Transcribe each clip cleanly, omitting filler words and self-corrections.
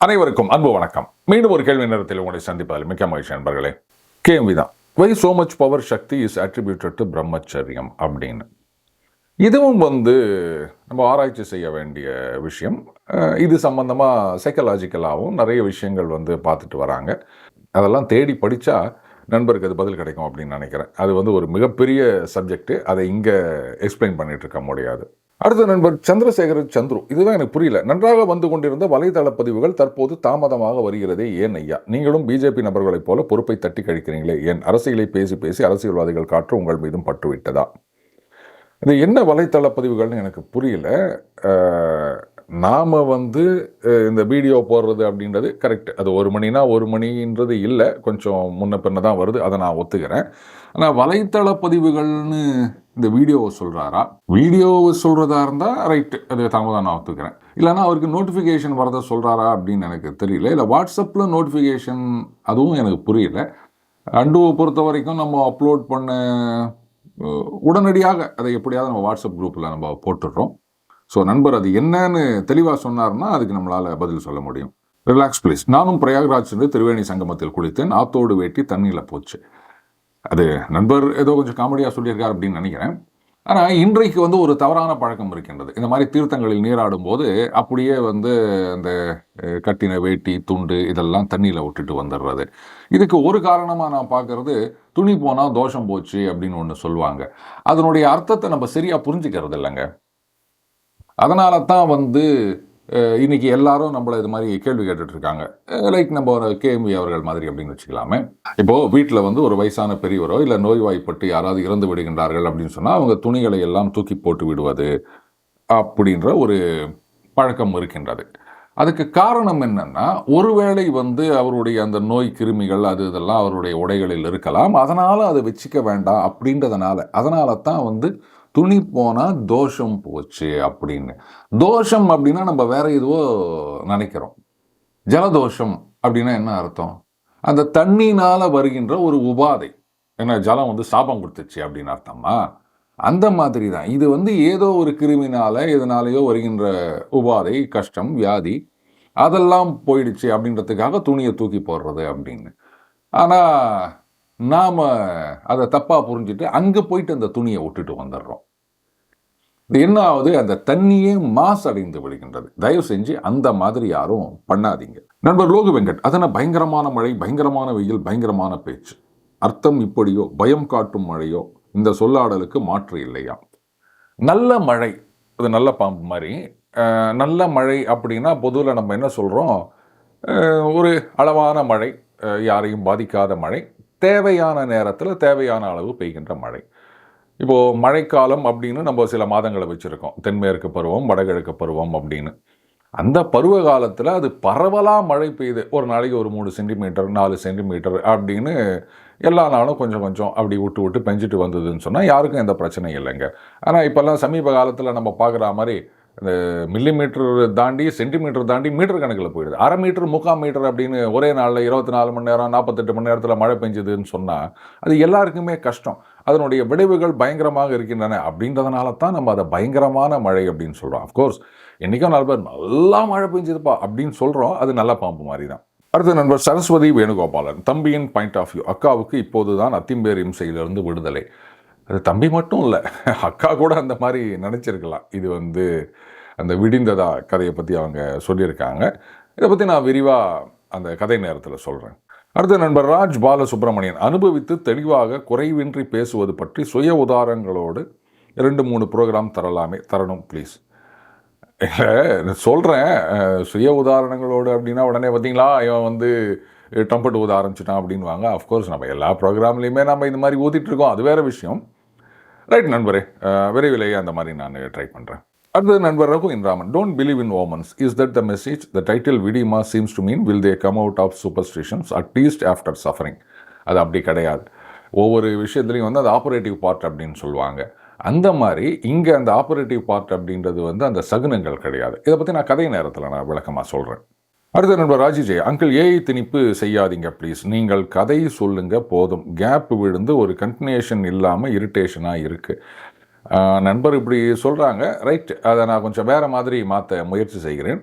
அனைவருக்கும் அன்பு வணக்கம். மீண்டும் ஒரு கேள்வி நேரத்தில் உங்களை சந்திப்பதில் மிக்க மகிழ்ச்சி நண்பர்களே. கேள்வி தான், why so much power shakti is attributed to brahmacharyam அப்படின்னு. இதுவும் நம்ம ஆராய்ச்சி செய்ய வேண்டிய விஷயம். இது சம்பந்தமாக சைக்கலாஜிக்கலாகவும் நிறைய விஷயங்கள் பார்த்துட்டு வராங்க. அதெல்லாம் தேடி படித்தா நண்பருக்கு அது பதில் கிடைக்கும் அப்படின்னு நினைக்கிறேன். அது ஒரு மிகப்பெரிய சப்ஜெக்ட். அதை இங்கே எக்ஸ்பிளைன் பண்ணிட்டு இருக்க முடியாது. அடுத்த நண்பர் சந்திரசேகர் சந்துரு, இதுதான் எனக்கு புரியல. நன்றாக வந்து கொண்டிருந்த வலைதள பதிவுகள் தற்போது தாமதமாக வருகிறதே ஏன் ஐயா? நீங்களும் பிஜேபி நபர்களைப் போல பொறுப்பை தட்டி கழிக்கிறீங்களே ஏன்? அரசியலை பேசி பேசி அரசியல்வாதிகள் காற்று உங்கள் மீதும் பட்டுவிட்டதா? இது என்ன வலைத்தள பதிவுகள்னு எனக்கு புரியல. நாம் இந்த வீடியோ போடுறது அப்படின்றது கரெக்ட். அது 1 மணினா 1 மணின்றது இல்லை, கொஞ்சம் முன்ன பின்ன தான் வருது, அதை நான் ஒத்துக்கிறேன். ஆனால் வலைத்தள பதிவுகள்னு இந்த வீடியோவை சொல்கிறாரா? வீடியோவை சொல்கிறதா இருந்தால் ரைட்டு, அது தாமதம் நான் ஒத்துக்கிறேன். இல்லைனா அவருக்கு நோட்டிஃபிகேஷன் வரதை சொல்கிறாரா அப்படின்னு எனக்கு தெரியல. இல்லை வாட்ஸ்அப்பில் நோட்டிஃபிகேஷன், அதுவும் எனக்கு புரியல. அண்டுவை பொறுத்த வரைக்கும் நம்ம அப்லோட் பண்ண உடனடியாக அதை எப்படியாவது நம்ம வாட்ஸ்அப் குரூப்பில் நம்ம போட்டுடுறோம். ஸோ நண்பர் அது என்னன்னு தெளிவாக சொன்னார்னா அதுக்கு நம்மளால் பதில் சொல்ல முடியும். Relax please. நானும் பிரயாக்ராஜ் சென்று திரிவேணி சங்கமத்தில் குளித்தேன். ஆத்தோடு வேட்டி தண்ணியில் போச்சு. அது நண்பர் ஏதோ கொஞ்சம் காமெடியாக சொல்லியிருக்கார் அப்படின்னு நினைக்கிறேன். ஆனால் இன்றைக்கு ஒரு தவறான பழக்கம் இருக்கின்றது. இந்த மாதிரி தீர்த்தங்களில் நீராடும் போது அப்படியே அந்த கட்டின வேட்டி துண்டு இதெல்லாம் தண்ணியில் விட்டுட்டு வந்துடுறது. இதுக்கு ஒரு காரணமாக நான் பார்க்கறது, துணி போனால் தோஷம் போச்சு அப்படின்னு ஒன்று சொல்லுவாங்க. அதனுடைய அர்த்தத்தை நம்ம சரியாக புரிஞ்சுக்கிறது இல்லைங்க. அதனால தான் இன்னைக்கு எல்லாரும் நம்மளை இது மாதிரி கேள்வி கேட்டுட்டு இருக்காங்க. லைக் நம்ம ஒரு கேஎம்வி அவர்கள் மாதிரி அப்படின்னு வச்சுக்கலாமே. இப்போது வீட்டில் ஒரு வயசான பெரியவரோ இல்லை நோய்வாய்ப்பட்டு யாராவது இறந்து விடுகின்றார்கள் அப்படின்னு சொன்னால் அவங்க துணிகளை எல்லாம் தூக்கி போட்டு விடுவது அப்படின்ற ஒரு பழக்கம் இருக்கின்றது. அதுக்கு காரணம் என்னன்னா, ஒருவேளை அவருடைய அந்த நோய் கிருமிகள் அது இதெல்லாம் அவருடைய உடைகளில் இருக்கலாம். அதனால் அதை வச்சுக்க வேண்டாம் அப்படின்றதுனால, அதனால தான் துணி போனால் தோஷம் போச்சு அப்படின்னு. தோஷம் அப்படின்னா நம்ம வேற எதுவோ நினைக்கிறோம். ஜலதோஷம் அப்படின்னா என்ன அர்த்தம்? அந்த தண்ணினால் வருகின்ற ஒரு உபாதை. ஏன்னா ஜலம் சாபம் கொடுத்துச்சு அப்படின்னு அர்த்தமா? அந்த மாதிரி தான் இது ஏதோ ஒரு கிருமினால எதனாலேயோ வருகின்ற உபாதை, கஷ்டம், வியாதி அதெல்லாம் போயிடுச்சு அப்படின்றதுக்காக துணியை தூக்கி போடுறது அப்படின்னு. ஆனால் நாம் அதை தப்பாக புரிஞ்சுட்டு அங்கே போயிட்டு அந்த துணியை விட்டுட்டு வந்துடுறோம். இது என்ன ஆகுது? அந்த தண்ணியே மாசடைந்து விடுகின்றது. தயவு செஞ்சு அந்த மாதிரி யாரும் பண்ணாதீங்க. நண்பர் லோகு வெங்கட், அதனால் பயங்கரமான மழை, பயங்கரமான வெயில், பயங்கரமான பேச்சு. அர்த்தம் இப்படியோ? பயம் காட்டும் மழையோ? இந்த சொல்லாடலுக்கு மாற்று இல்லையா? நல்ல மழை, அது நல்ல பாம்பு மாதிரி. நல்ல மழை அப்படின்னா பொதுவில் நம்ம என்ன சொல்கிறோம்? ஒரு அளவான மழை, யாரையும் பாதிக்காத மழை, தேவையான நேரத்தில் தேவையான அளவு பெய்கின்ற மழை. இப்போது மழைக்காலம் அப்படின்னு நம்ம சில மாதங்களை வச்சுருக்கோம். தென்மேற்கு பருவம், வடகிழக்கு பருவம் அப்படின்னு. அந்த பருவ காலத்தில் அது பரவலாக மழை பெய்யுது. ஒரு நாளைக்கு ஒரு 3 சென்டிமீட்டர் 4 சென்டிமீட்டர் அப்படின்னு எல்லா நாளும் கொஞ்சம் கொஞ்சம் அப்படி விட்டு விட்டு பெஞ்சிட்டு வந்ததுன்னு சொன்னால் யாருக்கும் எந்த பிரச்சனையும் இல்லைங்க. ஆனால் இப்போல்லாம் சமீப காலத்தில் நம்ம பார்க்குற மாதிரி இந்த மில்லிமீட்டர் தாண்டி சென்டிமீட்டர் தாண்டி மீட்டர் கணக்கில் போயிடுது. 1/2 மீட்டர் 3/4 மீட்டர் அப்படின்னு ஒரே நாளில் 24 மணி நேரம் 48 மணி நேரத்தில் மழை பெஞ்சுதுன்னு சொன்னால் அது எல்லாருக்குமே கஷ்டம். அதனுடைய விளைவுகள் பயங்கரமாக இருக்கின்றன. அப்படின்றதுனால தான் நம்ம அதை பயங்கரமான மழை அப்படின்னு சொல்கிறோம். அஃப்கோர்ஸ் என்றைக்கும் 4 பேர் நல்லா மழை பெஞ்சுதுப்பா அப்படின்னு சொல்கிறோம். அது நல்ல பாம்பு மாதிரி தான். அடுத்த நண்பர் சரஸ்வதி வேணுகோபாலன், தம்பியின் பாயிண்ட் ஆஃப் வியூ, அக்காவுக்கு இப்போது தான் அத்திம்பேர் இம்சையிலிருந்து விடுதலை. அது தம்பி மட்டும் இல்லை, அக்கா கூட அந்த மாதிரி நினச்சிருக்கலாம். இது அந்த விடிந்ததா கதையை பற்றி அவங்க சொல்லியிருக்காங்க. இதை பற்றி நான் விரிவாக அந்த கதை நேரத்தில் சொல்கிறேன். அடுத்த நண்பர் ராஜ் பாலசுப்ரமணியன், அனுபவித்து தெளிவாக குறைவின்றி பேசுவது பற்றி சுய உதாரணங்களோடு 2-3 ப்ரோக்ராம் தரணும் ப்ளீஸ். சொல்கிறேன், சுய உதாரணங்களோடு அப்படின்னா உடனே பார்த்தீங்களா இவன் ட்ரம்பட் ஊத ஆரம்பிச்சிட்டான் அப்படின்வாங்க. அஃப்கோர்ஸ் நம்ம எல்லா ப்ரோக்ராம்லேயுமே நம்ம இந்த மாதிரி ஊதிட்டுருக்கோம், அது வேறு விஷயம். ரைட் நண்பரே, விரைவிலேயே அந்த மாதிரி நான் ட்ரை பண்ணுறேன். அடுத்தது நண்பர் ரகு இன்ராமன், don't believe in omens, is that the message the title விடிமா seems to mean? Will they come out of superstitions at least after suffering? அது அப்படி கிடையாது. ஒவ்வொரு விஷயத்துலையும் அது ஆப்ரேட்டிவ் பார்ட் அப்படின்னு சொல்லுவாங்க. அந்த மாதிரி இங்கே அந்த ஆப்ரேட்டிவ் பார்ட் அப்படின்றது அந்த சகுனங்கள் கிடையாது. இதை பற்றி நான் கதை நேரத்தில் நான் விளக்கமாக சொல்கிறேன். அடுத்த நண்பர் ராஜிஜே, அங்கிள் ஏஐ திணிப்பு செய்யாதீங்க ப்ளீஸ், நீங்கள் கதை சொல்லுங்க போதும், கேப் விழுந்து ஒரு கண்டினியூஷன் இல்லாமல் இரிட்டேஷனாக இருக்குது. நண்பர் இப்படி சொல்கிறாங்க, ரைட். அதை நான் கொஞ்சம் வேறு மாதிரி மாற்ற முயற்சி செய்கிறேன்.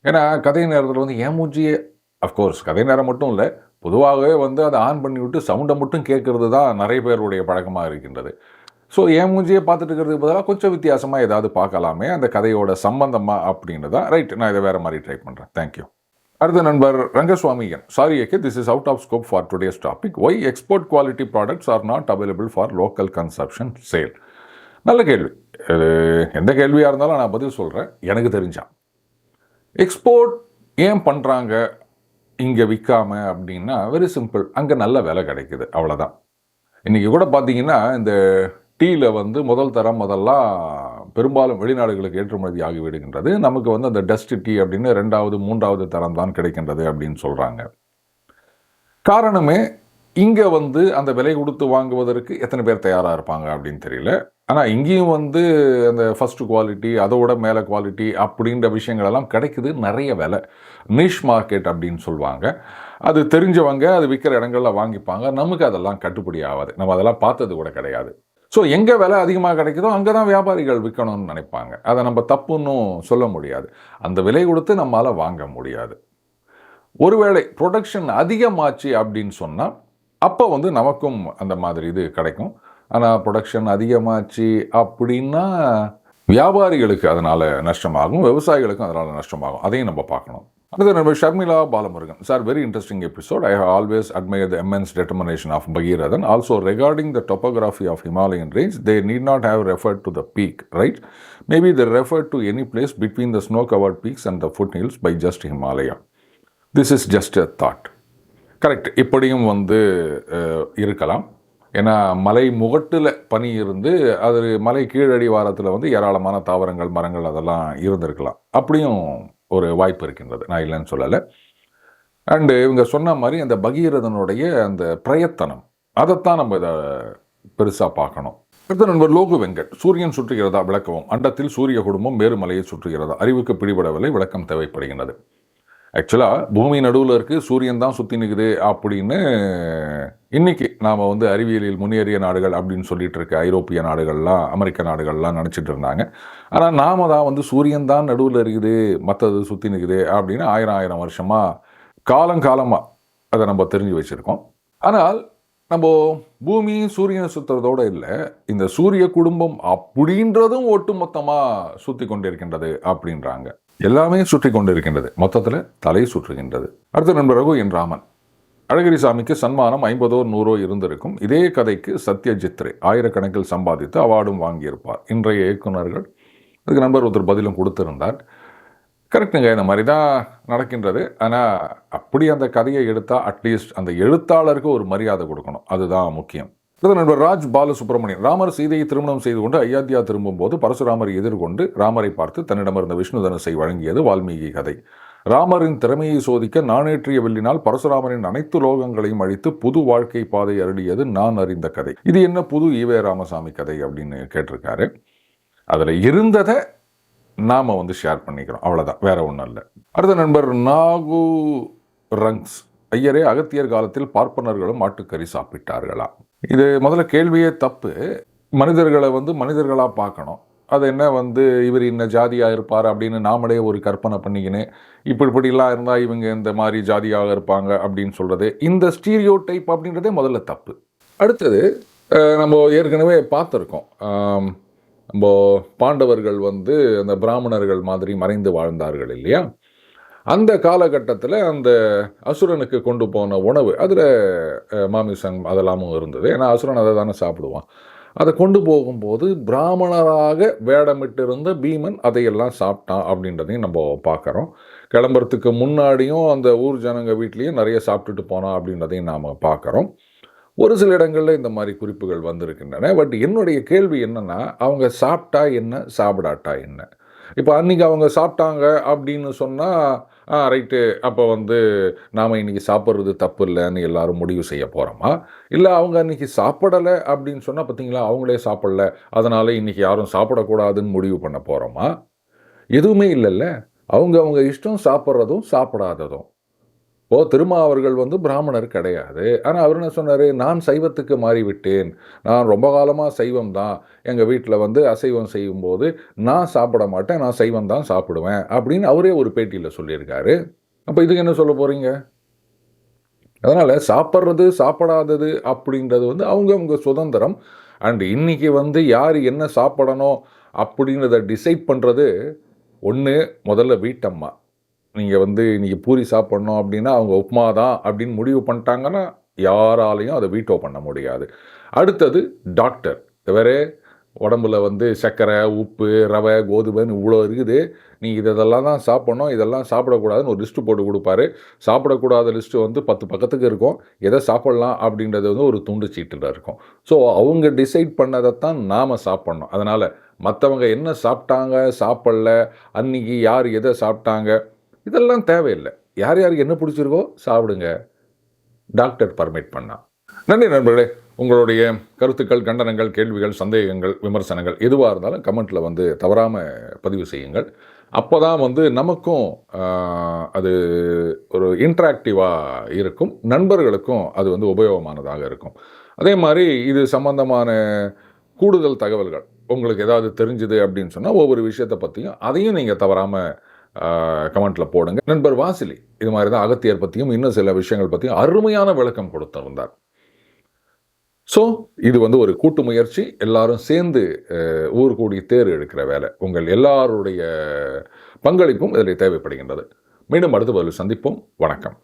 ஏன்னா கதை நேரத்தில் வந்து என் மூஞ்சியே, அஃப்கோர்ஸ் கதை நேரம் மட்டும் இல்லை, பொதுவாகவே வந்து அதை ஆன் பண்ணி விட்டு சவுண்டை மட்டும் கேட்கறது தான் நிறைய பேருடைய பழக்கமாக இருக்கின்றது. ஸோ என் மூஞ்சியை பார்த்துட்டு இருக்கிறதுக்கு பதிலாக கொஞ்சம் வித்தியாசமாக ஏதாவது பார்க்கலாமே அந்த கதையோட சம்பந்தமாக அப்படின்னு தான். ரைட், நான் இதை வேறு மாதிரி ட்ரை பண்ணுறேன். தேங்க்யூ. அடுத்த நண்பர் ரங்கசுவாமியன், sorry A K, this is out of scope for today's topic. Why export quality products are not available for local consumption sale? நல்ல கேள்வி. எந்த கேள்வியாக இருந்தாலும் நான் பதில் சொல்கிறேன். எனக்கு தெரிஞ்சான் எக்ஸ்போர்ட் ஏன் பண்ணுறாங்க இங்கே விற்காம அப்படின்னா, வெரி சிம்பிள், அங்கே நல்ல விலை கிடைக்குது, அவ்வளோதான். இன்றைக்கி கூட பார்த்தீங்கன்னா இந்த டீயில் வந்து முதல் தரம் முதல்லாம் பெரும்பாலும் வெளிநாடுகளுக்கு ஏற்றுமதி ஆகி விடுகின்றது. நமக்கு வந்து அந்த டஸ்ட் டீ அப்படின்னு 2வது 3வது தரம் தான் கிடைக்கின்றது அப்படின்னு சொல்கிறாங்க. காரணமே இங்கே வந்து அந்த விலை கொடுத்து வாங்குவதற்கு எத்தனை பேர் தயாராக இருப்பாங்க அப்படின்னு தெரியல. ஆனால் இங்கேயும் வந்து அந்த ஃபஸ்ட்டு குவாலிட்டி, அதோட மேலே குவாலிட்டி அப்படின்ற விஷயங்களெல்லாம் கிடைக்குது. நிறைய விலை, நிஷ் மார்க்கெட் அப்படின்னு சொல்லுவாங்க. அது தெரிஞ்சவங்க அது விற்கிற இடங்களில் வாங்கிப்பாங்க. நமக்கு அதெல்லாம் கட்டுப்படி ஆகாது. நம்ம அதெல்லாம் பார்த்தது கூட கிடையாது. ஸோ எங்கே விலை அதிகமாக கிடைக்குதோ அங்கே தான் வியாபாரிகள் விற்கணும்னு நினைப்பாங்க. அதை நம்ம தப்புன்னு சொல்ல முடியாது. அந்த விலை கொடுத்து நம்மளால் வாங்க முடியாது. ஒருவேளை ப்ரொடக்ஷன் அதிகமாச்சு அப்படின்னு சொன்னால் அப்போ வந்து நமக்கும் அந்த மாதிரி இது கிடைக்கும். ஆனால் ப்ரொடக்ஷன் அதிகமாச்சு அப்படின்னா வியாபாரிகளுக்கு அதனால் நஷ்டமாகும், விவசாயிகளுக்கும் அதனால் நஷ்டமாகும். அதையும் நம்ம பார்க்கணும். அடுத்த நண்பர் Sharmila Balamurugan, sir, very interesting episode. I have always admire the immense determination of Bhagirath. Also, regarding the topography of Himalayan range, they need not have referred to the peak, right? Maybe they referred to any place between the snow-covered peaks and the foothills by just Himalaya. This is just a thought. Correct, இப்படியும் வந்து இருக்கலாம். ஏன்னா மலை முகட்டில் பனி இருந்து அது மலை கீழடி வாரத்தில் வந்து ஏராளமான தாவரங்கள், மரங்கள் அதெல்லாம் இருந்திருக்கலாம். அப்படியும் ஒரு வாய்ப்பு இருக்கின்றது, நான் இல்லைன்னு சொல்லலை. அண்டு இவங்க சொன்ன மாதிரி அந்த பகீரதனுடைய அந்த பிரயத்தனம், அதைத்தான் நம்ம இதை பெருசாக பார்க்கணும். அடுத்த நண்பர் லோகு வெங்கட், சூரியன் சுற்றுகிறதா விளக்கவும், அண்டத்தில் சூரிய குடும்பம் மேருமலையை சுற்றுகிறதா, அறிவுக்கு பிடிபடவில்லை, விளக்கம் தேவைப்படுகின்றது. ஆக்சுவலாக பூமி நடுவில் இருக்குது, சூரியன் தான் சுற்றி நிற்குது அப்படின்னு இன்றைக்கி நாம் வந்து அறிவியலில் முன்னேறிய நாடுகள் அப்படின்னு சொல்லிட்டு இருக்க ஐரோப்பிய நாடுகள்லாம், அமெரிக்க நாடுகள்லாம் நினச்சிட்டு இருந்தாங்க. ஆனால் நாம் தான் வந்து சூரியன் தான் நடுவில் இருக்குது, மற்றது சுற்றி நிற்குது அப்படின்னு ஆயிரம் வருஷமாக காலங்காலமாக அதை நம்ம தெரிஞ்சு வச்சுருக்கோம். ஆனால் நம்ம பூமி சூரியனை சுற்றுறதோடு இல்லை, இந்த சூரிய குடும்பம் அப்படின்றதும் ஒட்டுமொத்தமாக சுற்றி கொண்டிருக்கின்றது அப்படின்றாங்க. எல்லாமே சுற்றி கொண்டிருக்கின்றது, மொத்தத்தில் தலை சுற்றுகின்றது. அடுத்த நண்பர் ரகு என் ராமன், அழகிரிசாமிக்கு சன்மானம் 50 100 இருந்திருக்கும். இதே கதைக்கு சத்யஜித்ரே ஆயிரக்கணக்கில் சம்பாதித்து அவார்டும் வாங்கியிருப்பார். இன்றைய இயக்குநர்கள் அதுக்கு நண்பர் ஒருத்தர் பதிலும் கொடுத்திருந்தார். கரெக்டுங்க, இந்த மாதிரி தான் நடக்கின்றது. ஆனால் அப்படி அந்த கதையை எடுத்தால் அட்லீஸ்ட் அந்த எழுத்தாளருக்கு ஒரு மரியாதை கொடுக்கணும், அதுதான் முக்கியம். நண்பர் ராஜ் பாலசுப்ரமணியன், ராமர் சீதையை திருமணம் செய்து கொண்டு அயோத்தியா திரும்பும் போது பரசுராமரை எதிர்கொண்டு ராமரை பார்த்து தன்னிடமிருந்த விஷ்ணு தனுசை வழங்கியது வால்மீகி கதை. ராமரின் திறமையை சோதிக்க நானேற்றிய வெள்ளினால் பரசுராமரின் அனைத்து லோகங்களையும் அழித்து புது வாழ்க்கை பாதை அருளியது நான் அறிந்த கதை. இது என்ன புது ஈவே ராமசாமி கதை அப்படின்னு கேட்டிருக்காரு. அதில் இருந்ததை நாம் வந்து ஷேர் பண்ணிக்கிறோம், அவ்வளோதான், வேற ஒன்றும் இல்லை. அடுத்த நண்பர் நாகு ரங்ஸ், ஐயரே, அகத்தியர் காலத்தில் பார்ப்பனர்களும் மாட்டுக்கறி சாப்பிட்டார்களா? இது முதல்ல கேள்வியே தப்பு. மனிதர்களை வந்து மனிதர்களாக பார்க்கணும். அது என்ன வந்து இவர் இன்ன ஜாதியாக இருப்பார் அப்படின்னு நாமளே ஒரு கற்பனை பண்ணிக்கின்னு இப்படிலாம் இருந்தால் இவங்க இந்த மாதிரி ஜாதியாக இருப்பாங்க அப்படின்னு சொல்கிறது, இந்த ஸ்டீரியோ டைப் அப்படின்றதே முதல்ல தப்பு. அடுத்தது நம்ம ஏற்கனவே பார்த்துருக்கோம், நம்ம பாண்டவர்கள் வந்து அந்த பிராமணர்கள் மாதிரி மறைந்து வாழ்ந்தார்கள் இல்லையா? அந்த காலகட்டத்தில் அந்த அசுரனுக்கு கொண்டு போன உணவு, அதில் மாமிசம் அதெல்லாமும் இருந்தது. ஏன்னா அசுரன் அதை தானே சாப்பிடுவான். அதை கொண்டு போகும்போது பிராமணராக வேடமிட்டு இருந்த பீமன் அதையெல்லாம் சாப்பிட்டான் அப்படின்றதையும் நம்ம பார்க்குறோம். கிளம்புறதுக்கு முன்னாடியும் அந்த ஊர் ஜனங்க வீட்லேயும் நிறைய சாப்பிட்டுட்டு போனான் அப்படின்றதையும் நாம் பார்க்குறோம். ஒரு சில இடங்களில் இந்த மாதிரி குறிப்புகள் வந்திருக்கின்றன. பட் என்னுடைய கேள்வி என்னென்னா, அவங்க சாப்பிட்டா என்ன, சாப்பிடாட்டா என்ன? இப்போ அன்றைக்கி அவங்க சாப்பிட்டாங்க அப்படின்னு சொன்னால் ரைட்டு, அப்போ வந்து நாம் இன்றைக்கி சாப்பிட்றது தப்பு இல்லைன்னு எல்லோரும் முடிவு செய்ய போகிறோமா? இல்லை அவங்க அன்றைக்கி சாப்பிடலை அப்படின்னு சொன்னால் பார்த்தீங்களா அவங்களே சாப்பிடல, அதனால் இன்றைக்கி யாரும் சாப்பிடக்கூடாதுன்னு முடிவு பண்ண போகிறோமா? எதுவுமே இல்லைல்ல. அவங்க இஷ்டம், சாப்பிட்றதும் சாப்பிடாததும். திருமாவர்கள் வந்து பிராமணர் கிடையாது. ஆனால் அவர் என்ன சொன்னார், நான் சைவத்துக்கு மாறிவிட்டேன், நான் ரொம்ப காலமாக சைவம் தான், எங்கள் வீட்டில் வந்து அசைவம் செய்யும்போது நான் சாப்பிட மாட்டேன், நான் சைவம் தான் சாப்பிடுவேன் அப்படின்னு அவரே ஒரு பேட்டியில் சொல்லியிருக்காரு. அப்போ இதுக்கு என்ன சொல்ல போகிறீங்க? அதனால் சாப்பிட்றது சாப்பிடாதது அப்படின்றது வந்து அவங்கவுங்க சுதந்திரம். அண்ட் இன்னைக்கு வந்து யார் என்ன சாப்பிடணும் அப்படின்றத டிசைட் பண்ணுறது ஒன்று முதல்ல வீட்டம்மா. நீங்கள் வந்து இன்றைக்கி பூரி சாப்பிட்ணும் அப்படின்னா அவங்க உப்புமா தான் அப்படின்னு முடிவு பண்ணிட்டாங்கன்னா யாராலையும் அதை வீட்டோ பண்ண முடியாது. அடுத்தது டாக்டர். வேறு உடம்புல வந்து சர்க்கரை, உப்பு, ரவை, கோதுமைன்னு இவ்வளோ இருக்குது, நீங்கள் இதெல்லாம் தான் சாப்பிட்ணும், இதெல்லாம் சாப்பிடக்கூடாதுன்னு ஒரு லிஸ்ட்டு போட்டு கொடுப்பாரு. சாப்பிடக்கூடாத லிஸ்ட்டு வந்து 10 பக்கத்துக்கு இருக்கும். எதை சாப்பிட்லாம் அப்படின்றது வந்து ஒரு துண்டு சீட்டில் இருக்கும். ஸோ அவங்க டிசைட் பண்ணதைத்தான் நாம் சாப்பிட்ணும். அதனால் மற்றவங்க என்ன சாப்பிட்டாங்க, சாப்பிடல, அன்றைக்கி யார் எதை சாப்பிட்டாங்க, இதெல்லாம் தேவையில்லை. யார் யாருக்கு என்ன பிடிச்சிருக்கோ சாப்பிடுங்க, டாக்டர் பர்மிட் பண்ணா. நன்றி நண்பர்களே. உங்களுடைய கருத்துக்கள், கண்டனங்கள், கேள்விகள், சந்தேகங்கள், விமர்சனங்கள் எதுவாக இருந்தாலும் கமெண்ட்டில் வந்து தவறாமல் பதிவு செய்யுங்கள். அப்போ தான் வந்து நமக்கும் அது ஒரு இன்ட்ராக்டிவாக இருக்கும், நண்பர்களுக்கும் அது வந்து உபயோகமானதாக இருக்கும். அதே மாதிரி இது சம்பந்தமான கூடுதல் தகவல்கள் உங்களுக்கு ஏதாவது தெரிஞ்சுது அப்படின்னு சொன்னால் ஒவ்வொரு விஷயத்தை பற்றியும் அதையும் நீங்கள் தவறாமல் கமெண்ட்டில் போடுங்க. நண்பர் வாசிலி இது மாதிரி தான் அகத்தியர் பற்றியும் இன்னும் சில விஷயங்கள் பற்றியும் அருமையான விளக்கம் கொடுத்திருந்தார். ஸோ இது வந்து ஒரு கூட்டு முயற்சி, எல்லாரும் சேர்ந்து ஊர் கூடி தேர் எடுக்கிற வேலை. உங்கள் எல்லாருடைய பங்களிப்பும் இதில் தேவைப்படுகின்றது. மீண்டும் அடுத்த பதில் சந்திப்போம். வணக்கம்.